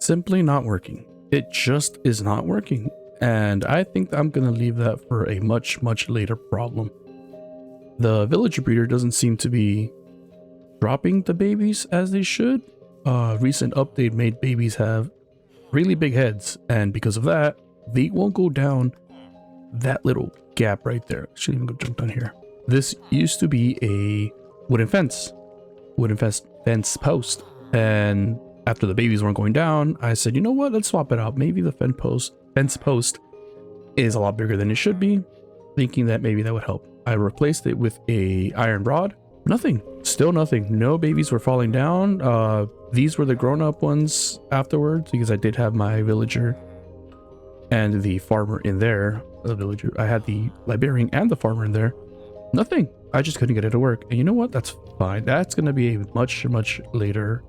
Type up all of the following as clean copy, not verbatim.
simply not working. It just is not working. And I think I'm going to leave that for a much later problem. The villager breeder doesn't seem to be dropping the babies as they should. Recent update made babies have really big heads, and because of that, they won't go down that little gap right there. Shouldn't even go jump down here. This used to be a wooden fence post, and after the babies weren't going down, I said, you know what, let's swap it out. Maybe the fence post is a lot bigger than it should be, thinking that maybe that would help. I replaced it with a iron rod. Nothing. Still nothing. No babies were falling down. These were the grown-up ones afterwards, because I did have my villager and the farmer in there. The villager, I had the librarian and the farmer in there. Nothing. I just couldn't get it to work. And you know what? That's fine. That's going to be a much later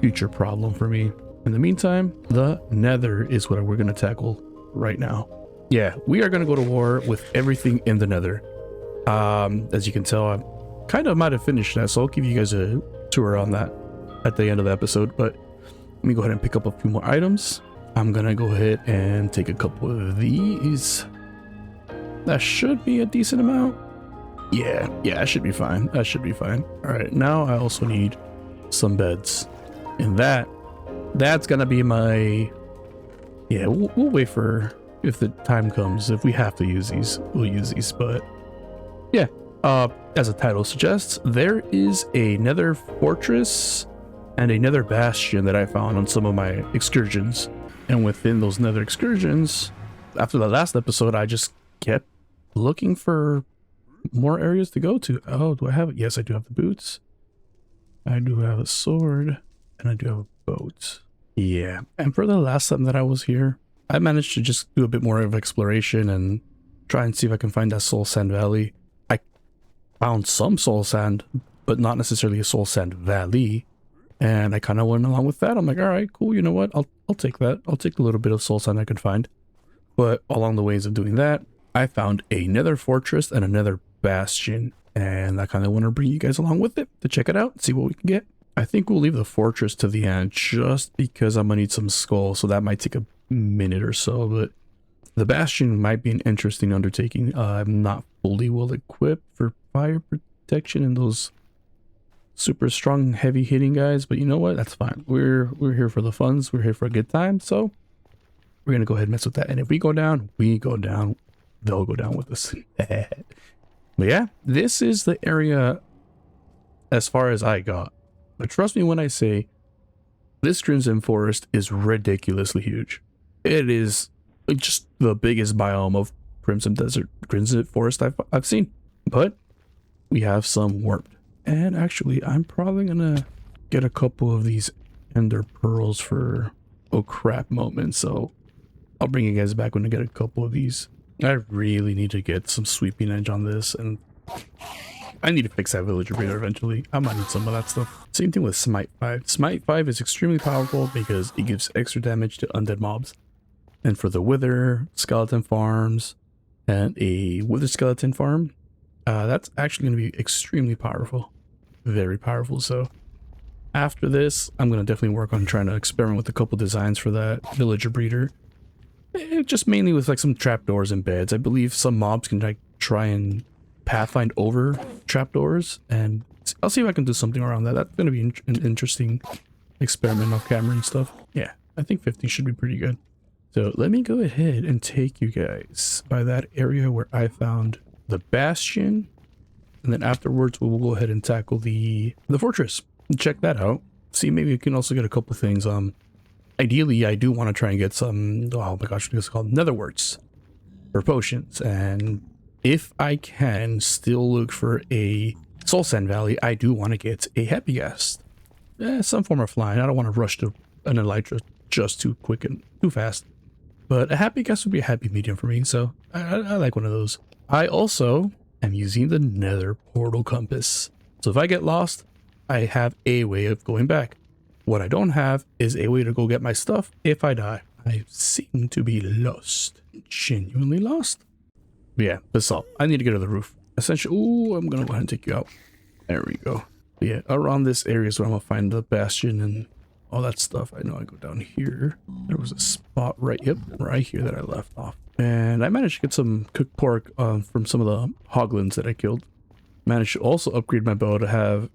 future problem for me. In the meantime, the Nether is what we're going to tackle right now. Yeah, we are going to go to war with everything in the Nether. As you can tell, I'm kind of might have finished that, so I'll give you guys a tour on that at the end of the episode. But let me go ahead and pick up a few more items. I'm gonna go ahead and take a couple of these. That should be a decent amount. Yeah, that should be fine. That should be fine. All right, now I also need some beds, and that's gonna be my. Yeah, we'll wait for if the time comes. If we have to use these, we'll use these. But yeah, as the title suggests, there is a Nether Fortress and a Nether Bastion that I found on some of my excursions. And within those Nether excursions, after the last episode, I just kept looking for more areas to go to. Oh, do I have it? Yes, I do have the boots. I do have a sword, and I do have a boat. Yeah, and for the last time that I was here, I managed to just do a bit more of exploration and try and see if I can find that Soul Sand Valley. I found some soul sand, but not necessarily a soul sand valley. And I kind of went along with that. I'm like, all right, cool. You know what? I'll take that. I'll take a little bit of soul sand I can find. But along the ways of doing that, I found a Nether Fortress and a Nether Bastion. And I kind of want to bring you guys along with it to check it out, see what we can get. I think we'll leave the fortress to the end just because I'm going to need some skulls. So that might take a minute or so. But the Bastion might be an interesting undertaking. I'm not fully well equipped for fire protection and those super strong, heavy hitting guys, but you know what? That's fine. We're here for the funds. We're here for a good time. So we're gonna go ahead and mess with that. And if we go down, we go down. They'll go down with us. But yeah, this is the area as far as I got. But trust me when I say this Crimson Forest is ridiculously huge. It is just the biggest biome of Crimson Forest I've seen. But we have some warped. And actually, I'm probably gonna get a couple of these ender pearls for oh crap moments. So I'll bring you guys back when I get a couple of these. I really need to get some sweeping edge on this, and I need to fix that villager breeder eventually. I might need some of that stuff. Same thing with Smite 5. Smite 5 is extremely powerful because it gives extra damage to undead mobs. And for the Wither skeleton farms and a Wither skeleton farm, that's actually going to be extremely powerful. Very powerful. So after this, I'm going to definitely work on trying to experiment with a couple designs for that villager breeder. Just mainly with like some trapdoors and beds. I believe some mobs can like try and pathfind over trapdoors, and I'll see if I can do something around that. That's going to be an interesting experiment off camera and stuff. Yeah, I think 50 should be pretty good. So let me go ahead and take you guys by that area where I found the Bastion, and then afterwards we'll go ahead and tackle the fortress. Check that out. See, maybe we can also get a couple of things. Ideally, I do want to try and get some, oh my gosh, what's it called? Netherworts for potions. And if I can still look for a Soul Sand Valley, I do want to get a Happy Ghast. Some form of flying. I don't want to rush to an Elytra just too quick and too fast. But a Happy Ghast would be a happy medium for me, so I like one of those. I also am using the Nether Portal Compass. So if I get lost, I have a way of going back. What I don't have is a way to go get my stuff if I die. I seem to be lost. Genuinely lost. But yeah, basalt. I need to get to the roof. Essentially, ooh, I'm going to go ahead and take you out. There we go. But yeah, around this area is where I'm going to find the Bastion and all that stuff. I know I go down here. There was a spot right here that I left off. And I managed to get some cooked pork from some of the hoglins that I killed. Managed to also upgrade my bow to have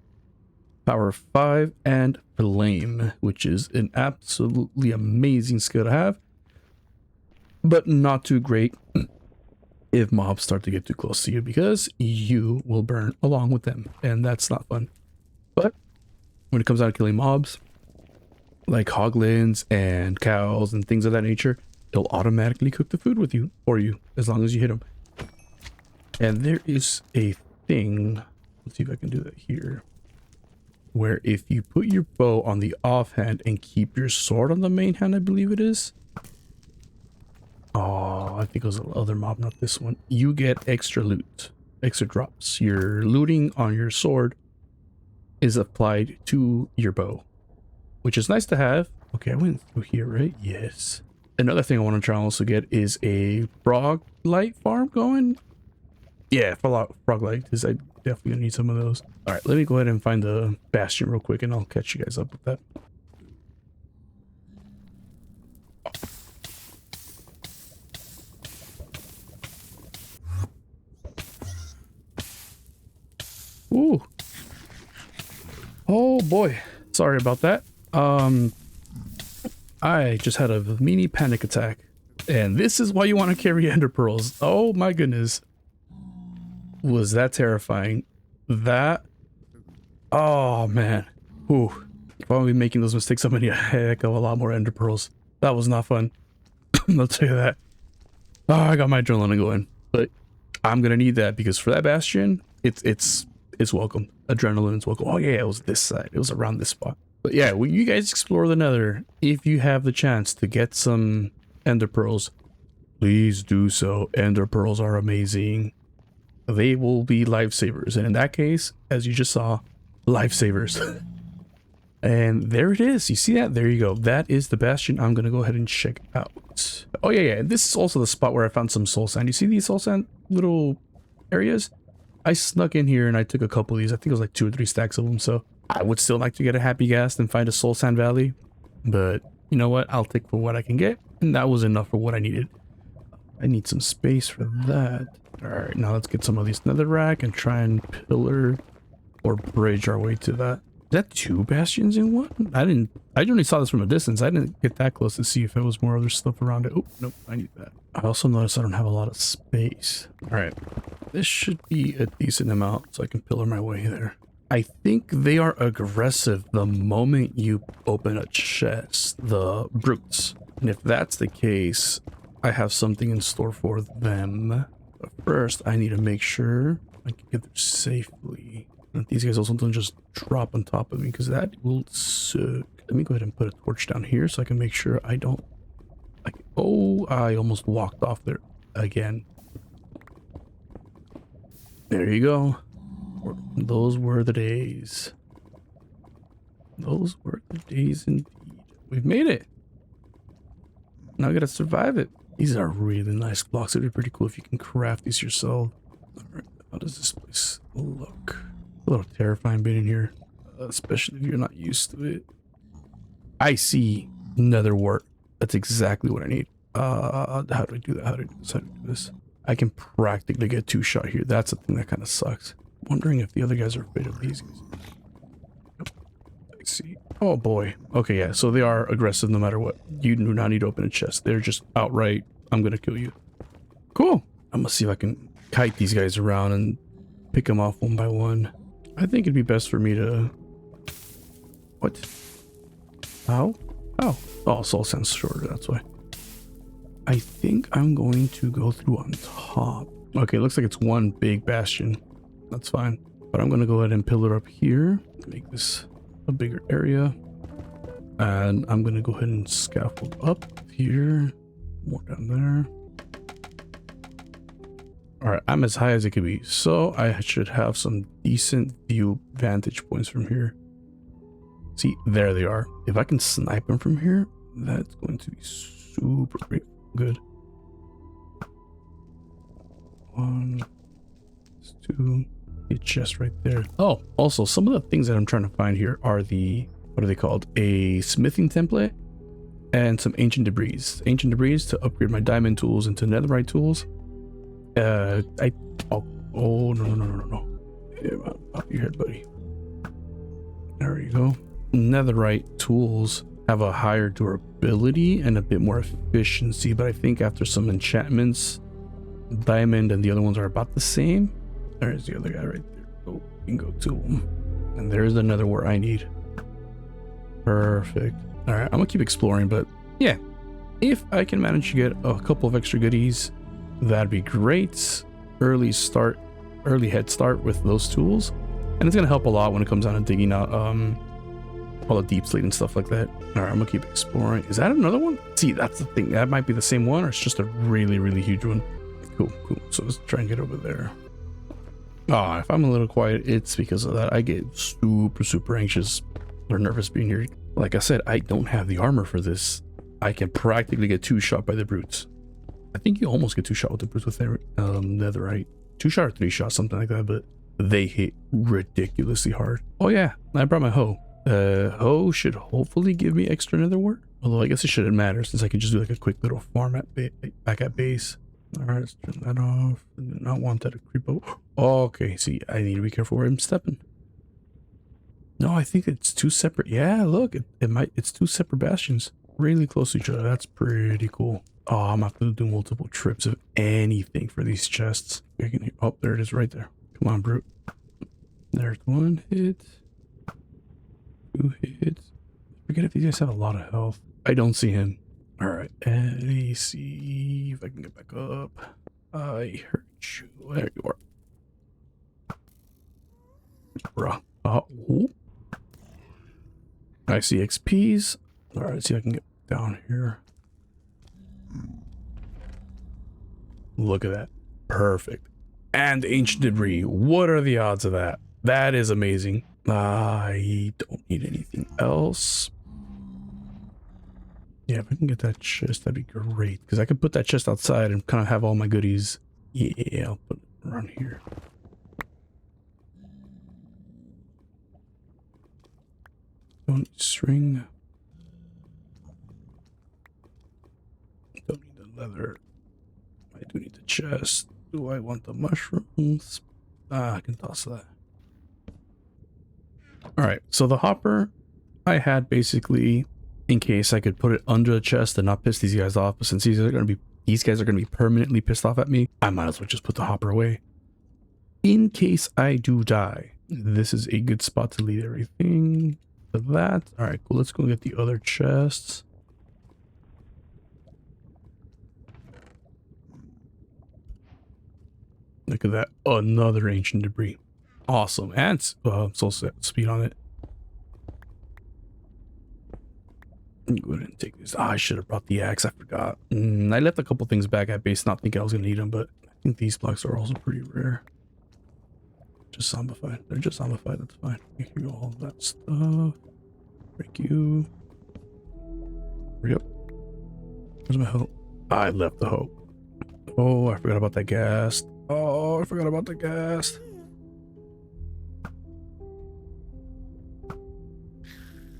power 5 and flame, which is an absolutely amazing skill to have, but not too great if mobs start to get too close to you, because you will burn along with them, and that's not fun. But when it comes down to killing mobs like hoglins and cows and things of that nature, it'll automatically cook the food with you for you as long as you hit them. And there is a thing, let's see if I can do that here, where if you put your bow on the offhand and keep your sword on the main hand, I believe it is. Oh, I think it was the other mob, not this one. You get extra loot, extra drops. Your looting on your sword is applied to your bow, which is nice to have. Okay, I went through here, right? Yes. Another thing I want to try and also get is a frog light farm going. Yeah, frog light, because I definitely gonna need some of those. All right, let me go ahead and find the Bastion real quick, and I'll catch you guys up with that. Ooh. Oh boy. Sorry about that. I just had a mini panic attack. And this is why you want to carry ender pearls. Oh my goodness. Was that terrifying? That. Oh man. Ooh. If I would be making those mistakes, I'm gonna need a heck of a lot more ender pearls. That was not fun. I'll tell you that. Oh, I got my adrenaline going. But I'm gonna need that, because for that Bastion, it's welcome. Adrenaline is welcome. Oh yeah, it was this side. It was around this spot. But yeah, when you guys explore the Nether, if you have the chance to get some ender pearls, please do so. Ender pearls are amazing. They will be lifesavers, and in that case, as you just saw, lifesavers. And there it is. You see that? There you go. That is the Bastion. I'm gonna go ahead and check out. Oh yeah, and this is also the spot where I found some soul sand. You see these soul sand little areas? I snuck in here and I took a couple of these. I think it was like 2 or 3 stacks of them. So I would still like to get a happy gas and find a soul sand valley, but you know what? I'll take for what I can get, and that was enough for what I needed. I need some space for that. All right, now let's get some of these netherrack and try and pillar or bridge our way to that. Is that 2 bastions in one? I only saw this from a distance. I didn't get that close to see if there was more other stuff around it. Oh, nope, I need that. I also noticed I don't have a lot of space. All right, this should be a decent amount so I can pillar my way there. I think they are aggressive the moment you open a chest, the brutes. And if that's the case, I have something in store for them. But first, I need to make sure I can get there safely. And these guys also don't just drop on top of me, because that will suck. Let me go ahead and put a torch down here so I can make sure I don't... oh, I almost walked off there again. There you go. Those were the days. Those were the days indeed. We've made it. Now I gotta survive it. These are really nice blocks. It'd be pretty cool if you can craft these yourself. Alright, how does this place look? A little terrifying being in here, especially if you're not used to it. I see nether wart. That's exactly what I need. How do I do that? How do I do this? How do I do this? I can practically get 2-shot here. That's the thing that kind of sucks. Wondering if the other guys are afraid of these guys. Nope. I see. Oh boy. Okay, yeah. So they are aggressive no matter what. You do not need to open a chest. They're just outright, I'm gonna kill you. Cool. I'm gonna see if I can kite these guys around and pick them off one by one. I think it'd be best for me to... What? How? Oh. Oh, soul sand's shorter, that's why. I think I'm going to go through on top. Okay, looks like it's one big bastion. That's fine. But I'm gonna go ahead and pillar up here. Make this a bigger area. And I'm gonna go ahead and scaffold up here. More down there. Alright, I'm as high as it could be. So I should have some decent view vantage points from here. See, there they are. If I can snipe them from here, that's going to be super great. Good. 1, 2, a chest right there. Oh, also some of the things that I'm trying to find here are the what are they called? A smithing template and some ancient debris. Ancient debris to upgrade my diamond tools into netherite tools. Oh no. Yeah, pop your head, buddy. There you go. Netherite tools have a higher durability and a bit more efficiency, but I think after some enchantments, diamond and the other ones are about the same. There's the other guy right there. Oh, you can go to him. And there's another where I need. Perfect. All right, I'm gonna keep exploring, but yeah, if I can manage to get a couple of extra goodies, that'd be great. Early head start with those tools, and it's gonna help a lot when it comes down to digging out all the deep slate and stuff like that. All right, I'm gonna keep exploring. Is that another one? See, that's the thing. That might be the same one, or it's just a really huge one. Cool. So let's try and get over there. Oh, if I'm a little quiet, it's because of that. I get super anxious or nervous being here. Like I said, I don't have the armor for this. I can practically get 2-shot by the brutes. I think you almost get 2-shot with the brutes with netherite. 2-shot or 3-shot, something like that, but they hit ridiculously hard. Oh yeah, I brought my hoe. Hoe should hopefully give me extra nether wart. Although I guess it shouldn't matter since I can just do like a quick little farm back at base. All right, let's turn that off. I do not want that to creep up. Oh, okay, see, I need to be careful where I'm stepping. No, I think it's 2 separate. Yeah, look, it's 2 separate bastions really close to each other. That's pretty cool. Oh, I'm gonna have to do multiple trips of anything for these chests. Oh, there it is right there. Come on, brute. There's 1 hit. 2 hits. I forget if these guys have a lot of health. I don't see him. All right, let me see if I can get back up. I heard you. There you are. Bruh. Oh. I see XPs. All right, let's see if I can get down here. Look at that. Perfect. And ancient debris. What are the odds of that? That is amazing. I don't need anything else. Yeah, if I can get that chest, that'd be great. Because I could put that chest outside and kind of have all my goodies. Yeah, I'll put it around here. Don't need string. Don't need the leather. I do need the chest. Do I want the mushrooms? I can toss that. Alright, so the hopper I had basically in case I could put it under the chest and not piss these guys off, but since these guys are gonna be permanently pissed off at me, I might as well just put the hopper away. In case I do die, this is a good spot to leave everything to that. Alright, cool. Let's go get the other chests. Look at that. Another ancient debris. Awesome. And soul set speed on it. Go ahead and take this. I should have brought the axe. I forgot. I left a couple things back at base, not thinking I was going to need them, but I think these blocks are also pretty rare. Just zombified. They're just zombified. That's fine. We can do all that stuff. Break you. Hurry up. Where's my hope? I left the hope. Oh, I forgot about that gas. Oh, I forgot about the gas.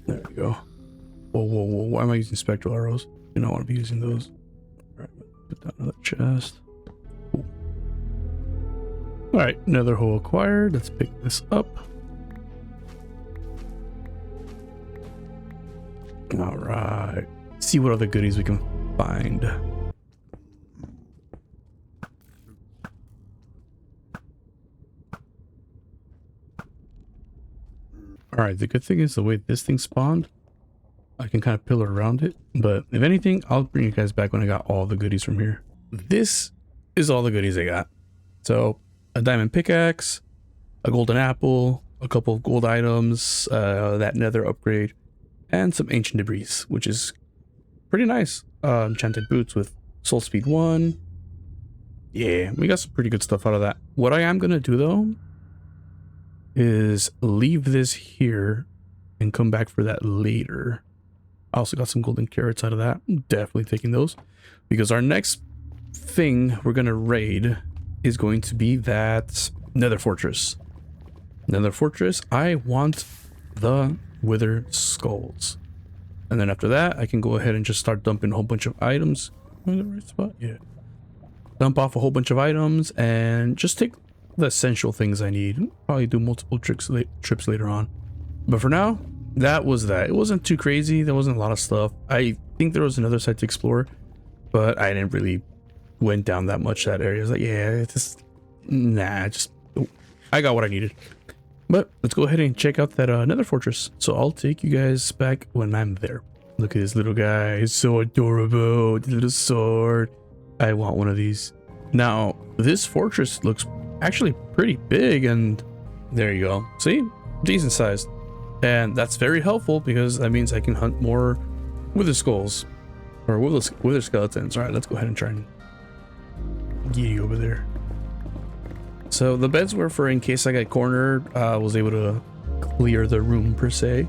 There we go. Whoa. Why am I using spectral arrows? You don't want to be using those. All right, put that in the chest. Cool. All right, another hole acquired. Let's pick this up. All right. See what other goodies we can find. All right, the good thing is the way this thing spawned, I can kind of pillar around it. But if anything, I'll bring you guys back when I got all the goodies from here. This is all the goodies I got. So a diamond pickaxe, a golden apple, a couple of gold items, that nether upgrade, and some ancient debris, which is pretty nice. Enchanted boots with soul speed 1. Yeah, we got some pretty good stuff out of that. What I am going to do though is leave this here and come back for that later. I also got some golden carrots out of that. I'm definitely taking those because our next thing we're going to raid is going to be that Nether Fortress. Nether Fortress, I want the wither skulls. And then after that, I can go ahead and just start dumping a whole bunch of items. Am I in the right spot? Yeah. Dump off a whole bunch of items and just take the essential things I need. Probably do multiple trips later on. But for now, that was that. It wasn't too crazy. There wasn't a lot of stuff. I think there was another site to explore, but I didn't really went down that much that area. I was like, yeah, it's just, nah, just, I got what I needed. But let's go ahead and check out that Nether Fortress. So I'll take you guys back when I'm there. Look at this little guy. He's so adorable. The little sword. I want one of these. Now, this fortress looks actually pretty big, and there you go. See? Decent sized. And that's very helpful because that means I can hunt more wither skulls. Or wither skeletons. Alright, let's go ahead and try and get you over there. So the beds were for in case I got cornered, I was able to clear the room per se.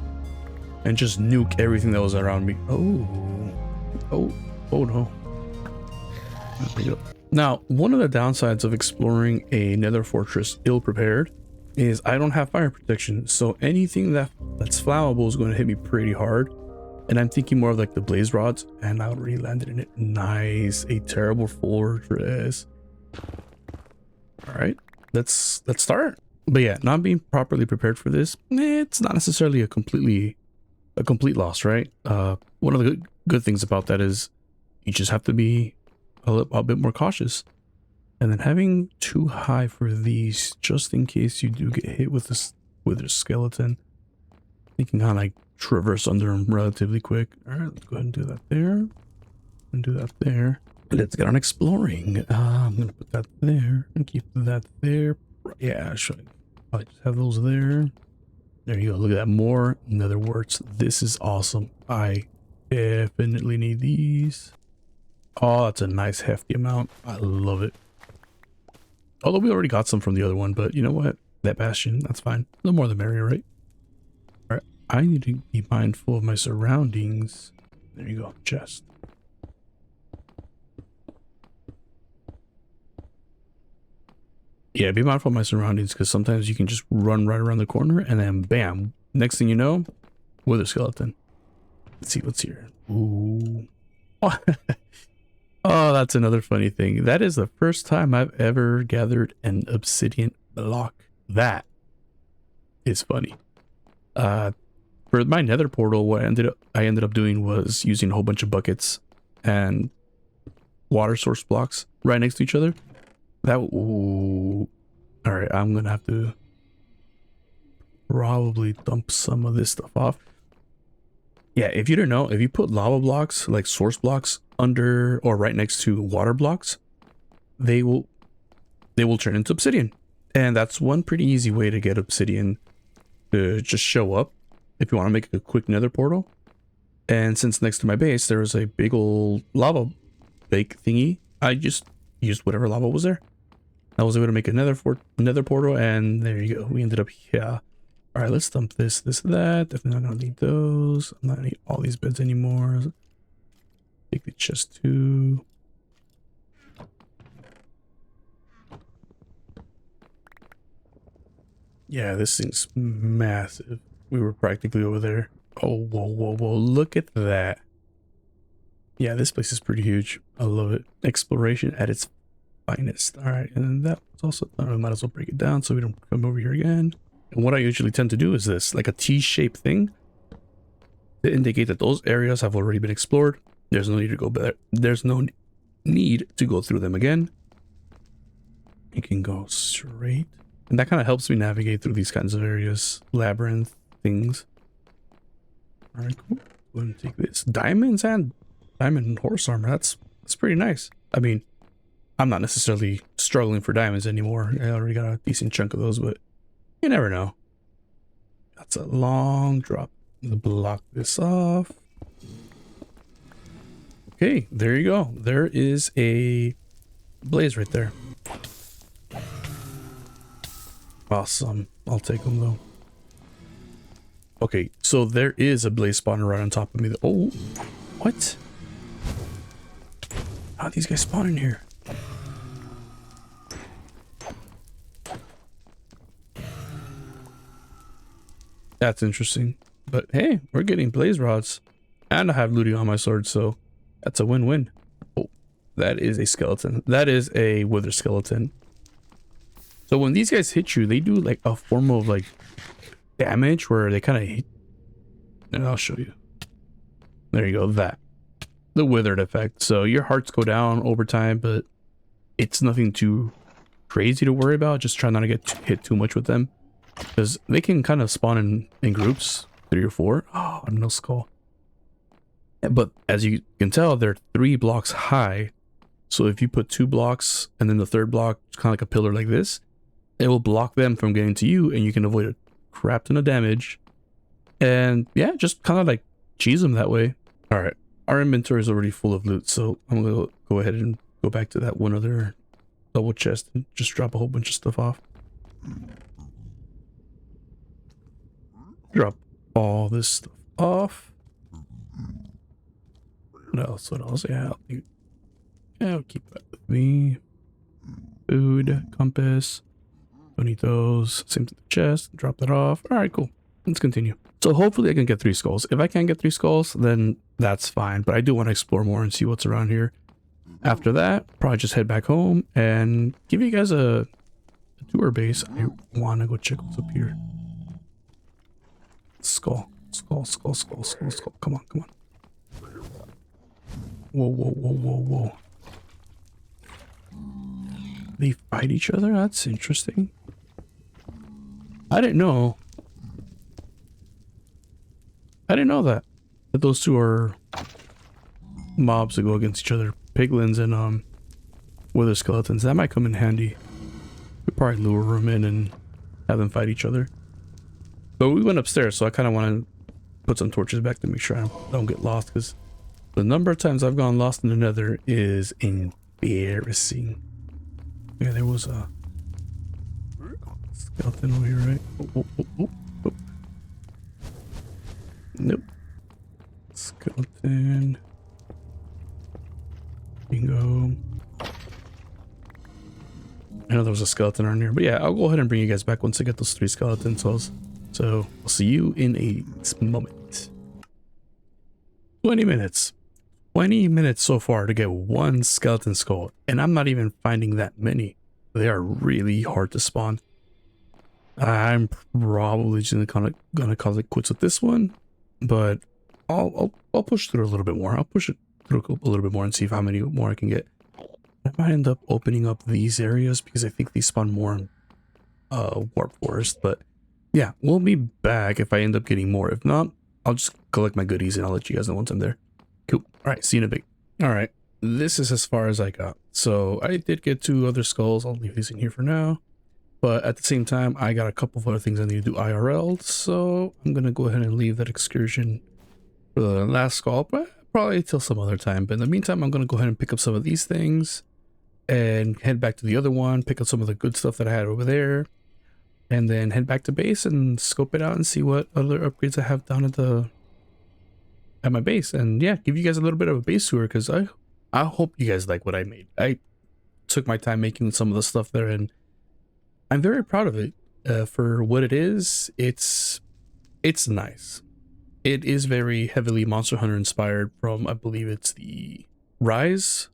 And just nuke everything that was around me. Oh no. There we go. Now, one of the downsides of exploring a nether fortress ill-prepared is I don't have fire protection, so anything that's flammable is going to hit me pretty hard. And I'm thinking more of like the blaze rods, and I already landed in it. Nice. A terrible fortress. All right, let's start. But yeah, not being properly prepared for this, it's not necessarily a complete loss, right? One of the good things about that is you just have to be a bit more cautious. And then having too high for these, just in case you do get hit with this wither skeleton. Thinking how like traverse under them relatively quick. All right, let's go ahead and do that there. And do that there. Let's get on exploring. I'm gonna put that there and keep that there. Yeah, should I just have those there? There you go. Look at that. More nether warts. This is awesome. I definitely need these. Oh, that's a nice hefty amount. I love it. Although we already got some from the other one, but you know what? That bastion, that's fine. The more the merrier, right? All right. I need to be mindful of my surroundings. There you go. Chest. Yeah, be mindful of my surroundings because sometimes you can just run right around the corner and then bam. Next thing you know, wither skeleton. Let's see what's here. Ooh. Oh, that's another funny thing. That is the first time I've ever gathered an obsidian block. That is funny. For my nether portal, what I ended up doing was using a whole bunch of buckets and water source blocks right next to each other. That, ooh. All right, I'm gonna have to probably dump some of this stuff off. Yeah, if you don't know, if you put lava blocks, like source blocks, under or right next to water blocks, they will turn into obsidian. And that's one pretty easy way to get obsidian to just show up if you want to make a quick nether portal. And since next to my base there was a big old lava bake thingy, I just used whatever lava was there. I was able to make a nether portal, and there you go. We ended up here. All right, let's dump this, that. Definitely not gonna need those. I'm not gonna need all these beds anymore. Take the chest too. Yeah, this thing's massive. We were practically over there. Oh, whoa. Look at that. Yeah, this place is pretty huge. I love it. Exploration at its finest. All right, and then that was also, I might as well break it down so we don't come over here again. And what I usually tend to do is this, like a T-shaped thing to indicate that those areas have already been explored. There's no need to go there. There's no need to go through them again. You can go straight. And that kind of helps me navigate through these kinds of areas. Labyrinth things. All right, cool. Go ahead and take this. Diamonds and diamond horse armor. That's pretty nice. I mean, I'm not necessarily struggling for diamonds anymore. I already got a decent chunk of those, but you never know. That's a long drop. Let's block this off. Okay, there you go. There is a blaze right there. Awesome. I'll take them though. Okay, so there is a blaze spawner right on top of me. Oh, what? How did these guys spawn in here? That's interesting. But hey, we're getting blaze rods. And I have looting on my sword, so that's a win-win. Oh, that is a skeleton. That is a wither skeleton. So when these guys hit you, they do like a form of like damage where they kind of hit. And I'll show you. There you go, that. The withered effect. So your hearts go down over time, but it's nothing too crazy to worry about. Just try not to get hit too much with them. Because they can kind of spawn in groups, 3 or 4. Oh, no skull. But as you can tell, they're 3 blocks high. So if you put 2 blocks and then the 3rd block, kind of like a pillar like this, it will block them from getting to you, and you can avoid a crap ton of damage. And yeah, just kind of like cheese them that way. All right, our inventory is already full of loot, so I'm gonna go ahead and go back to that one other double chest and just drop a whole bunch of stuff off. Drop all this stuff off. What else? What else? Yeah, I'll keep that with me. Food, compass. Don't need those. Same to the chest. Drop that off. All right, cool. Let's continue. So hopefully I can get 3 skulls. If I can't get 3 skulls, then that's fine. But I do want to explore more and see what's around here. After that, probably just head back home and give you guys a tour base. I want to go check what's up here. Skull. Skull, skull, skull, skull, skull. Come on, come on. Whoa, whoa, whoa, whoa, whoa. They fight each other? That's interesting. I didn't know. I didn't know that those two are mobs that go against each other. Piglins and wither skeletons. That might come in handy. We'd probably lure them in and have them fight each other. But we went upstairs, so I kind of want to put some torches back to make sure I don't get lost, because the number of times I've gone lost in the Nether is embarrassing. Yeah, there was a skeleton over here, right? Oh, oh, oh, oh. Nope. Skeleton. Bingo. I know there was a skeleton around here, but yeah, I'll go ahead and bring you guys back once I get those 3 skeleton souls. So I'll see you in a moment. 20 minutes. 20 minutes so far to get 1 skeleton skull, and I'm not even finding that many. They are really hard to spawn. I'm probably just gonna call it quits with this one, but I'll push through a little bit more. I'll push it through a little bit more and see how many more I can get. I might end up opening up these areas because I think they spawn more in warp forest. But yeah, we'll be back if I end up getting more. If not, I'll just collect my goodies and I'll let you guys know once I'm there. Cool. All right, see you in a bit. All right, this is as far as I got. So I did get 2 other skulls. I'll leave these in here for now. But at the same time, I got a couple of other things I need to do IRL. So I'm going to go ahead and leave that excursion for the last skull, but probably till some other time. But in the meantime, I'm going to go ahead and pick up some of these things and head back to the other one, pick up some of the good stuff that I had over there, and then head back to base and scope it out and see what other upgrades I have down at my base. And yeah, give you guys a little bit of a base tour, because I hope you guys like what I made. I took my time making some of the stuff there, and I'm very proud of it. For what it is, it's nice. It is very heavily Monster Hunter inspired from, I believe it's the Rise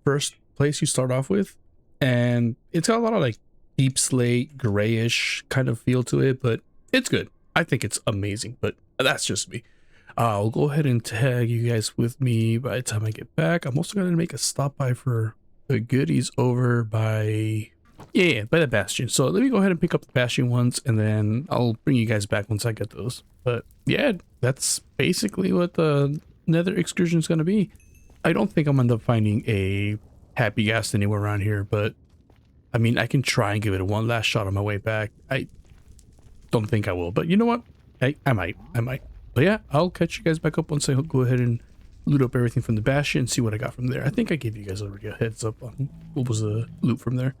first place you start off with, and it's got a lot of like deep slate, grayish kind of feel to it, but it's good. I think it's amazing, but that's just me. I'll go ahead and tag you guys with me by the time I get back. I'm also going to make a stop by for the goodies over by by the Bastion. So let me go ahead and pick up the Bastion ones, and then I'll bring you guys back once I get those. But yeah, that's basically what the Nether excursion is going to be. I don't think I'm going to end up finding a happy ghast anywhere around here, but I mean, I can try and give it one last shot on my way back. I don't think I will, but you know what? I might. But yeah, I'll catch you guys back up once I go ahead and loot up everything from the Bastion and see what I got from there. I think I gave you guys already a heads up on what was the loot from there.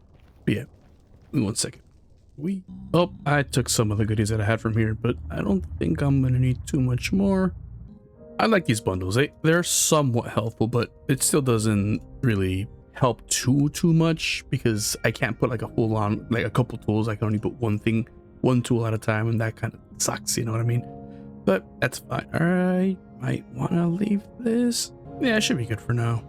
But yeah, in 1 second. I took some of the goodies that I had from here, but I don't think I'm gonna need too much more. I like these bundles. They're somewhat helpful, but it still doesn't really help too much, because I can't put like a full on, like a couple tools. I can only put one tool at a time, and that kind of sucks, you know what I mean? but that's fine. I might want to leave this. Yeah, it should be good for now.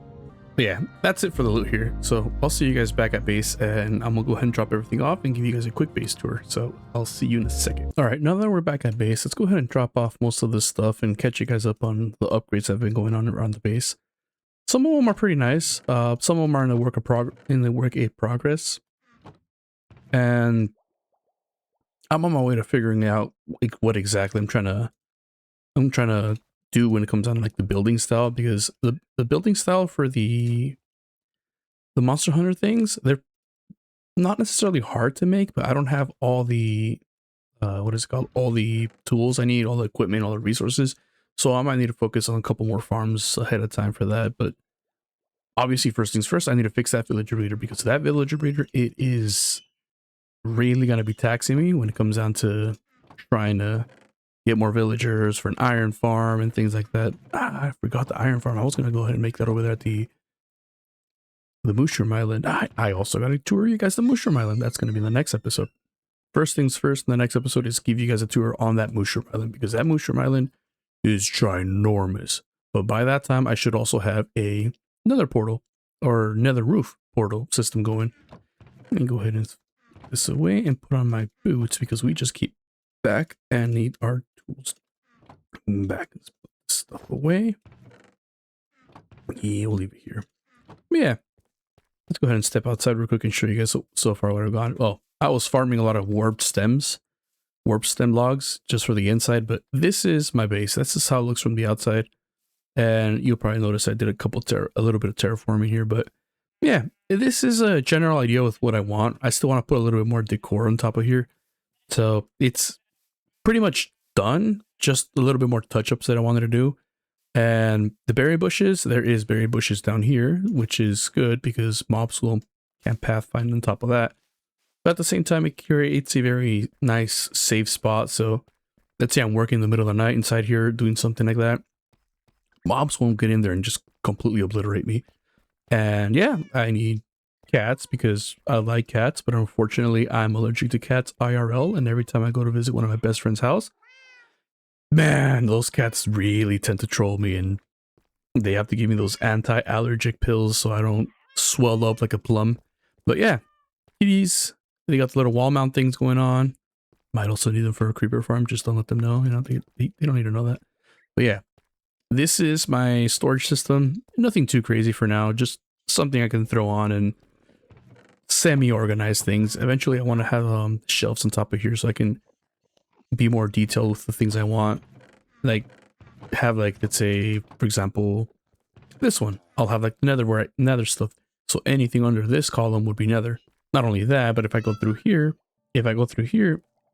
But yeah, that's it for the loot here. So I'll see you guys back at base, and I'm gonna go ahead and drop everything off and give you guys a quick base tour. So I'll see you in a second. All right, now that we're back at base, let's go ahead and drop off most of this stuff and catch you guys up on the upgrades that have been going on around the base. Some of them are pretty nice. Some of them are in the work of progress, and I'm on my way to figuring out like what exactly I'm trying to do when it comes down to like the building style, because the building style for the Monster Hunter things, they're not necessarily hard to make, but I don't have all the what is it called, all the tools I need, all the equipment, all the resources, so I might need to focus on a couple more farms ahead of time for that. But obviously, first things first, I need to fix that villager breeder, because that villager breeder, it is really going to be taxing me when it comes down to trying to get more villagers for an iron farm and things like that. I forgot the iron farm. I was going to go ahead and make that over there at the Mushroom Island. I also got to tour you guys the Mushroom Island. That's going to be in the next episode. First things first, in the next episode is give you guys a tour on that Mushroom Island, because that Mushroom Island is ginormous. But by that time, I should also have a nether portal or nether roof portal system going. Let me go ahead and put this away and put on my boots, because we just keep back and need our tools back. Let's put this stuff away. Yeah, we'll leave it here. Yeah, let's go ahead and step outside real quick and show you guys so far what I've got. Well, I was farming a lot of warped stem logs just for the inside, but this is my base. This is how it looks from the outside, and you'll probably notice I did a little bit of terraforming here. But yeah, this is a general idea with what I want. I still want to put a little bit more decor on top of here, so it's pretty much done. Just a little bit more touch-ups that I wanted to do. And the berry bushes, there is berry bushes down here, which is good because mobs can't pathfind on top of that. But at the same time, it creates a very nice safe spot. So let's say I'm working in the middle of the night inside here doing something like that, mobs won't get in there and just completely obliterate me. And yeah, I need cats because I like cats, but unfortunately I'm allergic to cats IRL, and every time I go to visit one of my best friend's house, man, those cats really tend to troll me, and they have to give me those anti-allergic pills so I don't swell up like a plum. But yeah, kitties, they got the little wall mount things going on. Might also need them for a creeper farm, just don't let them know, you know, they don't need to know that. But yeah, this is my storage system. Nothing too crazy for now, just something I can throw on and semi-organize things. Eventually I want to have shelves on top of here so I can be more detailed with the things I want. Like have like, let's say for example this one, I'll have like nether stuff, so anything under this column would be nether. Not only that, but if I go through here,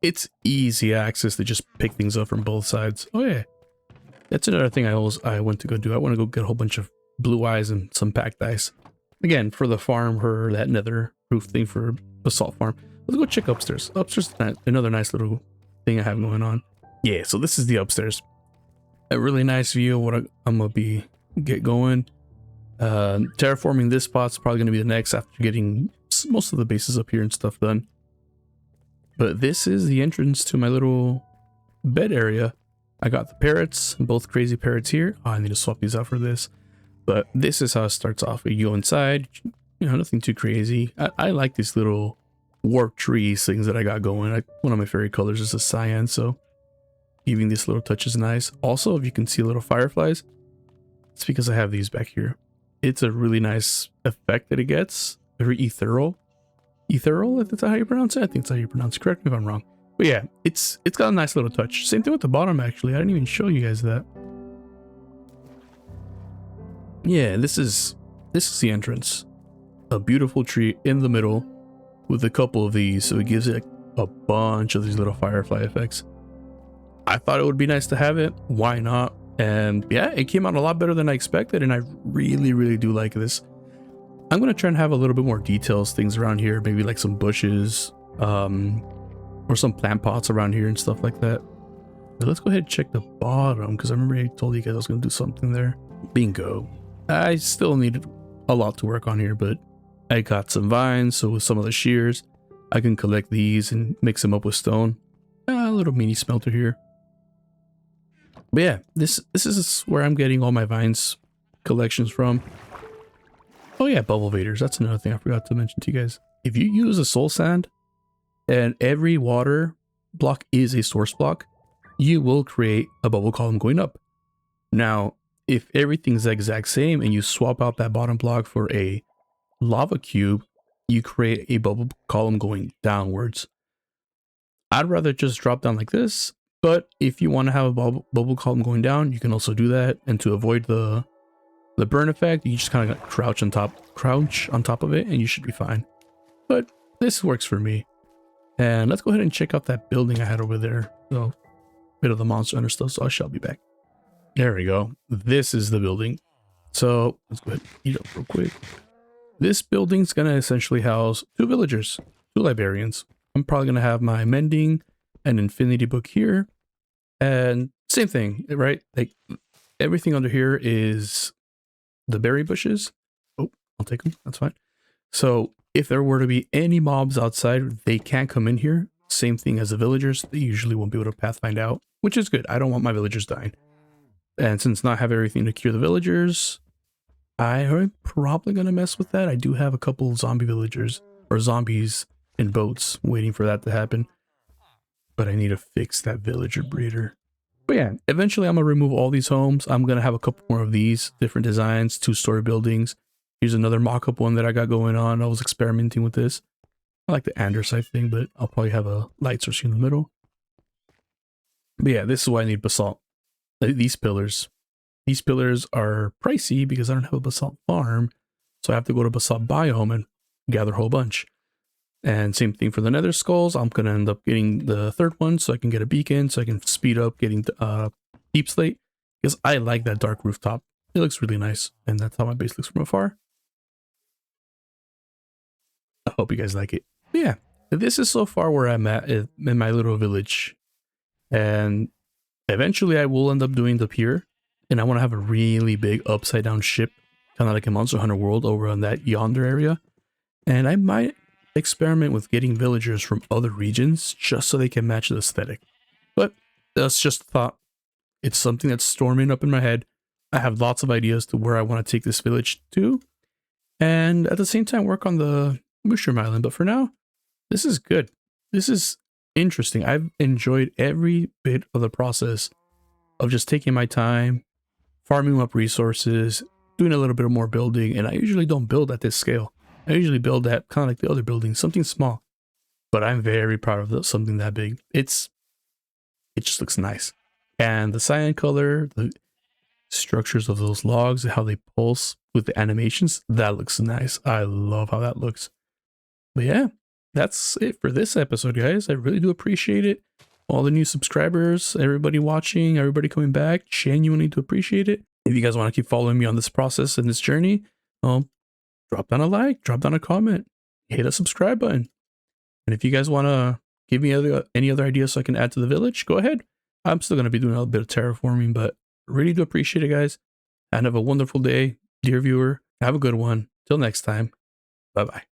it's easy access to just pick things up from both sides. Oh yeah, that's another thing I went to go do. I want to go get a whole bunch of blue eyes and some packed ice, again for the farm, for that nether roof thing for the salt farm. Let's go check upstairs. Upstairs, another nice little thing I have going on. Yeah, so this is the upstairs. A really nice view of what I'm gonna get going. Terraforming this spot's probably gonna be the next after getting most of the bases up here and stuff done. But this is the entrance to my little bed area. I got the parrots, both crazy parrots here. Oh, I need to swap these out for this. But this is how it starts off. You go inside, you know, nothing too crazy. I like these little warp trees things that I got going. One of my favorite colors is a cyan, so giving these little touches nice. Also, if you can see little fireflies, it's because I have these back here. It's a really nice effect that it gets. Very ethereal, if that's how you pronounce it. I think that's how you pronounce it. Correct me if I'm wrong. But yeah, it's got a nice little touch. Same thing with the bottom, actually. I didn't even show you guys that. Yeah, this is the entrance. A beautiful tree in the middle with a couple of these, so it gives it a bunch of these little firefly effects. I thought it would be nice to have it. Why not? And yeah, it came out a lot better than I expected, and I really do like this. I'm gonna try and have a little bit more details, things around here, maybe like some bushes, or some plant pots around here and stuff like that. But let's go ahead and check the bottom, because I remember I told you guys I was gonna do something there. Bingo. I still needed a lot to work on here, but I got some vines, so with some of the shears, I can collect these and mix them up with stone. A little mini smelter here. But yeah, this is where I'm getting all my vines collections from. Oh yeah, bubble vaders. That's another thing I forgot to mention to you guys. If you use a soul sand and every water block is a source block, you will create a bubble column going up. Now, if everything's the exact same and you swap out that bottom block for a lava cube, you create a bubble column going downwards. I'd rather just drop down like this, but if you want to have a bubble column going down, you can also do that. And to avoid the burn effect, you just kind of crouch on top of it and you should be fine. But this works for me. And let's go ahead and check out that building I had over there. So, bit of the Monster Hunter stuff, so I shall be back. There we go. This is the building. So let's go ahead and eat up real quick. This building's gonna essentially house 2 villagers, 2 librarians. I'm probably gonna have my mending and infinity book here. And same thing, right? Like everything under here is the berry bushes. Oh, I'll take them. That's fine. So if there were to be any mobs outside, they can't come in here. Same thing as the villagers. They usually won't be able to pathfind out, which is good. I don't want my villagers dying. And since I have everything to cure the villagers, I'm probably going to mess with that. I do have a couple zombie villagers or zombies in boats waiting for that to happen. But I need to fix that villager breeder. But yeah, eventually I'm going to remove all these homes. I'm going to have a couple more of these different designs, 2-story buildings. Here's another mock-up one that I got going on. I was experimenting with this. I like the andesite thing, but I'll probably have a light source in the middle. But yeah, this is why I need basalt. These pillars. These pillars are pricey because I don't have a basalt farm. So I have to go to basalt biome and gather a whole bunch. And same thing for the nether skulls. I'm going to end up getting the 3rd one so I can get a beacon, so I can speed up getting deep slate. Because I like that dark rooftop. It looks really nice. And that's how my base looks from afar. I hope you guys like it. But yeah, this is so far where I'm at in my little village. And eventually I will end up doing the pier. And I want to have a really big upside down ship. Kind of like a Monster Hunter world over on that yonder area. And I might experiment with getting villagers from other regions just so they can match the aesthetic. But that's just a thought. It's something that's storming up in my head. I have lots of ideas to where I want to take this village to. And at the same time work on the Mushroom Island. But for now, this is good. This is interesting. I've enjoyed every bit of the process of just taking my time, farming up resources, doing a little bit more building. And I usually don't build at this scale. I usually build at kind of like the other buildings, something small. But I'm very proud of something that big. It just looks nice. And the cyan color, the structures of those logs, how they pulse with the animations, that looks nice. I love how that looks. But yeah, that's it for this episode, guys. I really do appreciate it. All the new subscribers, everybody watching, everybody coming back, genuinely do appreciate it. If you guys want to keep following me on this process and this journey, drop down a like, drop down a comment, hit a subscribe button. And if you guys want to give me any other ideas so I can add to the village, go ahead. I'm still going to be doing a little bit of terraforming, but really do appreciate it, guys. And have a wonderful day, dear viewer. Have a good one. Till next time. Bye-bye.